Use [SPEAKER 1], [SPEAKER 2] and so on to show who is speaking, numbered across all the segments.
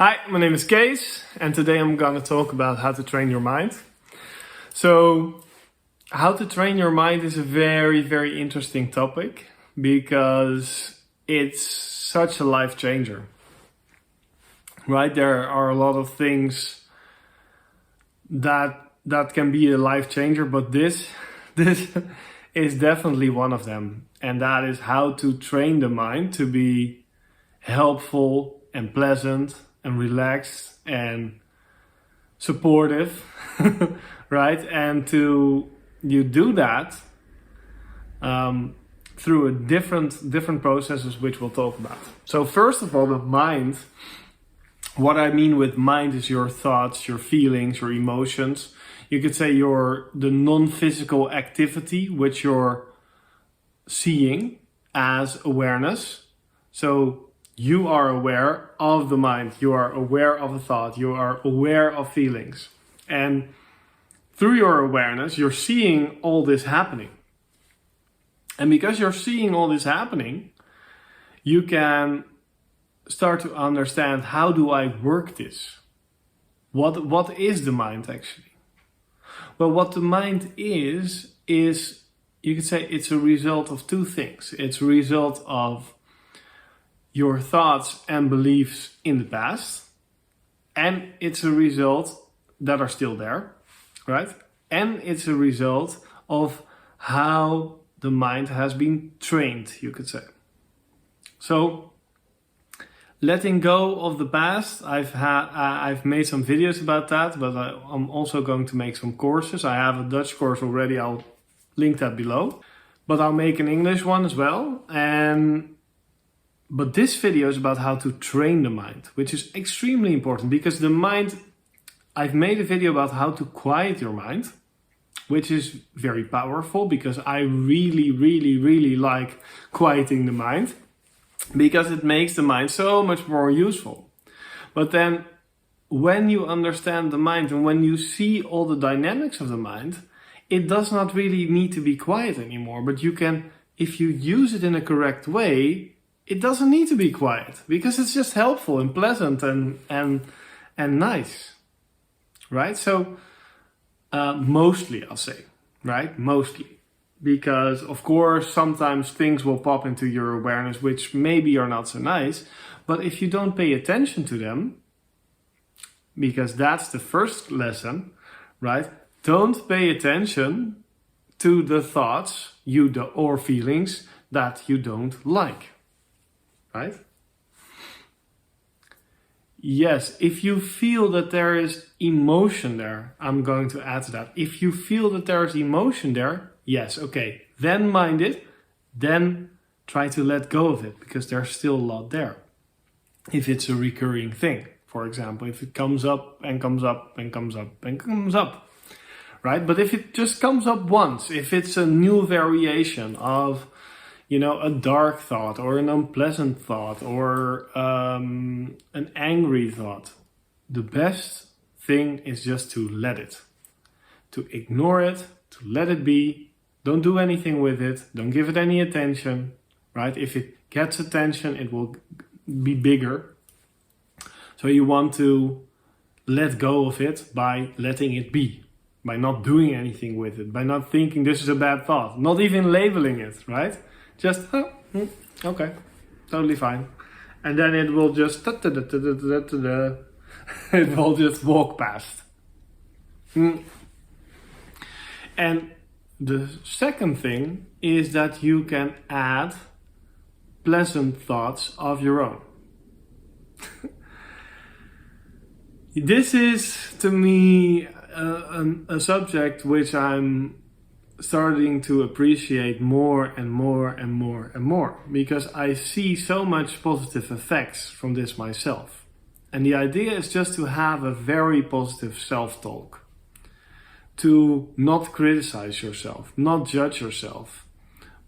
[SPEAKER 1] Hi, my name is Kees, and today I'm going to talk about how to train your mind. So, how to train your mind is a very, very interesting topic because it's such a life changer. Right? There are a lot of things that can be a life changer, but this is definitely one of them. And that is how to train the mind to be helpful and pleasant and relaxed and supportive, right? And you do that through a different processes, which we'll talk about. So first of all, the mind. What I mean with mind is your thoughts, your feelings, your emotions. You could say the non-physical activity which you're seeing as awareness. So you are aware of the mind, you are aware of a thought, you are aware of feelings. And through your awareness, you're seeing all this happening. And because you're seeing all this happening, you can start to understand, how do I work this? What is the mind actually? Well, what the mind is you could say it's a result of two things. It's a result of your thoughts and beliefs in the past, and it's a result that are still there, right? And it's a result of how the mind has been trained, you could say. So, letting go of the past, I've made some videos about that, but I'm also going to make some courses. I have a Dutch course already, I'll link that below. But I'll make an English one as well. But this video is about how to train the mind, which is extremely important because the mind, I've made a video about how to quiet your mind, which is very powerful because I really like quieting the mind because it makes the mind so much more useful. But then when you understand the mind and when you see all the dynamics of the mind, it does not really need to be quiet anymore. But you can, if you use it in a correct way, it doesn't need to be quiet because it's just helpful and pleasant and nice, right? So mostly, I'll say, right? Mostly, because of course sometimes things will pop into your awareness which maybe are not so nice, but if you don't pay attention to them, because that's the first lesson, right? Don't pay attention to the thoughts or feelings that you don't like. Right? Yes, if you feel that there is emotion there, I'm going to add to that. If you feel that there is emotion there, yes, okay, then mind it, then try to let go of it because there's still a lot there. If it's a recurring thing, for example, if it comes up and comes up and comes up and comes up, right? But if it just comes up once, if it's a new variation of a dark thought or an unpleasant thought or an angry thought, the best thing is just to let it, to ignore it, to let it be. Don't do anything with it. Don't give it any attention, right? If it gets attention, it will be bigger. So you want to let go of it by letting it be, by not doing anything with it, by not thinking this is a bad thought, not even labeling it, right? Just, okay, totally fine. And then it will just, it will just walk past. And the second thing is that you can add pleasant thoughts of your own. This is, to me, a subject which I'm starting to appreciate more and more because I see so much positive effects from this myself. And the idea is just to have a very positive self-talk, to not criticize yourself, not judge yourself,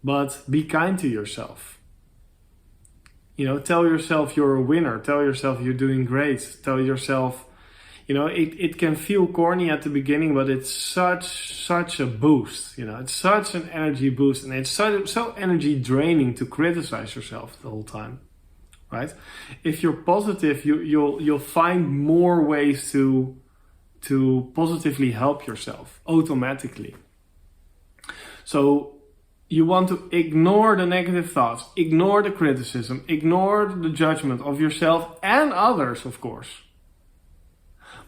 [SPEAKER 1] but be kind to yourself. Tell yourself you're a winner, tell yourself you're doing great, tell yourself, it can feel corny at the beginning, but it's such a boost. It's such an energy boost, and it's so energy draining to criticize yourself the whole time, right? If you're positive, you'll find more ways to positively help yourself automatically. So you want to ignore the negative thoughts, ignore the criticism, ignore the judgment of yourself and others, of course.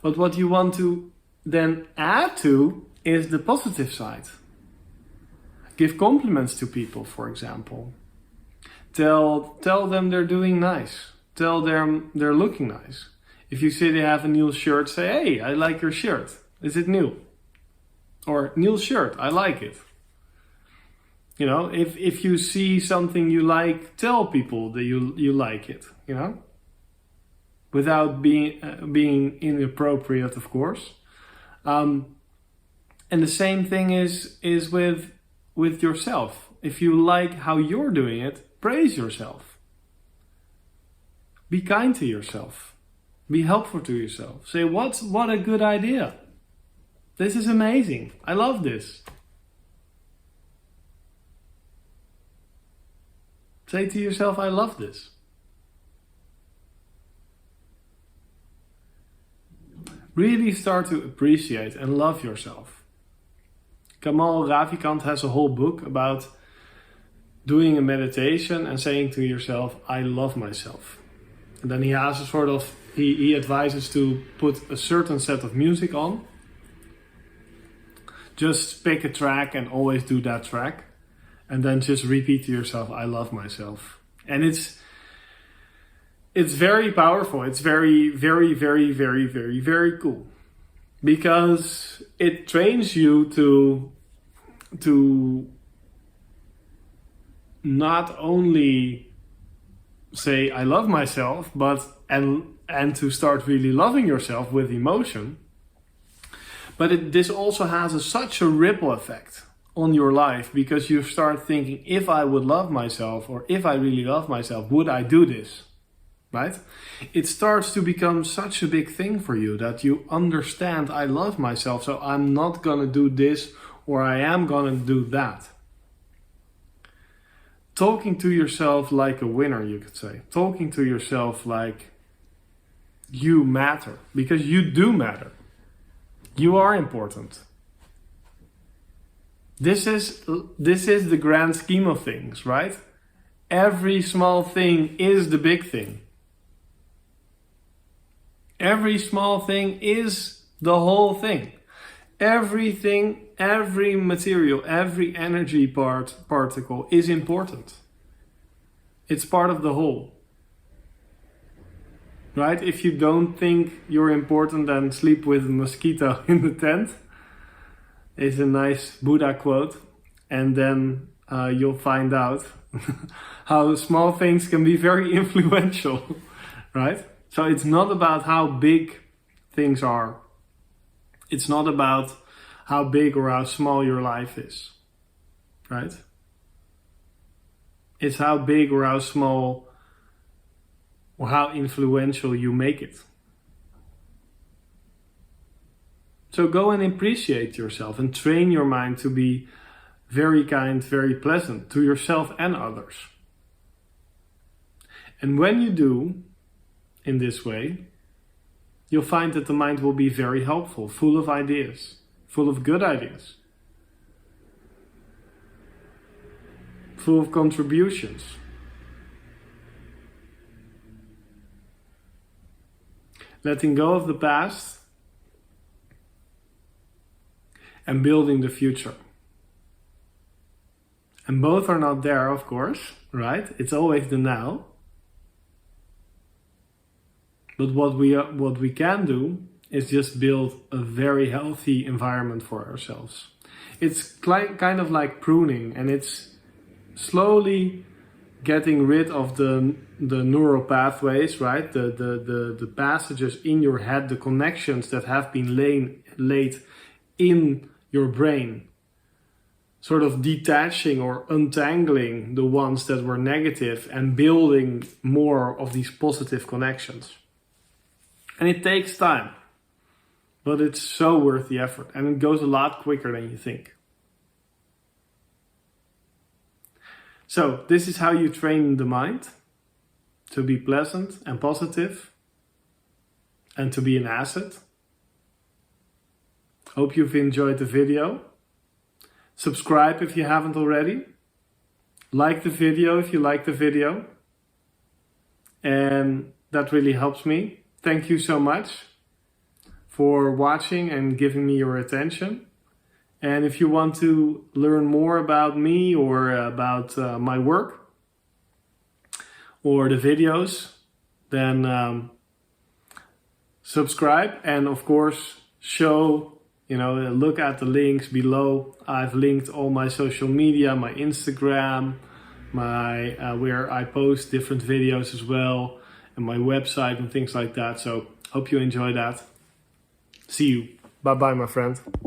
[SPEAKER 1] But what you want to then add to is the positive side. Give compliments to people, for example. Tell them they're doing nice. Tell them they're looking nice. If you see they have a new shirt, say, hey, I like your shirt. Is it new? Or, new shirt, I like it. You know, if you see something you like, tell people that you like it, you know? Without being inappropriate, of course. And the same thing is with yourself. If you like how you're doing it, praise yourself. Be kind to yourself. Be helpful to yourself. Say, what a good idea. This is amazing. I love this. Say to yourself, I love this. Really start to appreciate and love yourself. Kamal Ravikant has a whole book about doing a meditation and saying to yourself, I love myself. And then he has a sort of, he advises to put a certain set of music on. Just pick a track and always do that track. And then just repeat to yourself, I love myself. And it's very powerful. It's very, very, very, very, very, very cool. Because it trains you to not only say, I love myself, but and to start really loving yourself with emotion. But this also has such a ripple effect on your life, because you start thinking, if I would love myself, or if I really love myself, would I do this? Right? It starts to become such a big thing for you that you understand, I love myself, so I'm not gonna do this, or I am gonna do that. Talking to yourself like a winner, you could say. Talking to yourself like you matter, because you do matter. You are important. This is the grand scheme of things, right? Every small thing is the big thing. Every small thing is the whole thing. Everything, every material, every energy particle is important. It's part of the whole. Right? If you don't think you're important, then sleep with a mosquito in the tent. Is a nice Buddha quote. And then you'll find out how small things can be very influential. Right? So it's not about how big things are. It's not about how big or how small your life is. Right? It's how big or how small or how influential you make it. So go and appreciate yourself and train your mind to be very kind, very pleasant to yourself and others. And when you do, in this way, you'll find that the mind will be very helpful, full of ideas, full of good ideas, full of contributions. Letting go of the past and building the future. And both are not there, of course, right? It's always the now. But what we can do is just build a very healthy environment for ourselves. It's kind of like pruning, and it's slowly getting rid of the neural pathways, right? The passages in your head, the connections that have been laid in your brain. Sort of detaching or untangling the ones that were negative and building more of these positive connections. And it takes time, but it's so worth the effort, and it goes a lot quicker than you think. So this is how you train the mind to be pleasant and positive, and to be an asset. Hope you've enjoyed the video. Subscribe if you haven't already. Like the video if you like the video. And that really helps me. Thank you so much for watching and giving me your attention. And if you want to learn more about me or about my work or the videos, then subscribe, and of course look at the links below. I've linked all my social media, my Instagram, my where I post different videos as well, and my website and things like that. So hope you enjoy that. See you. Bye bye, my friend.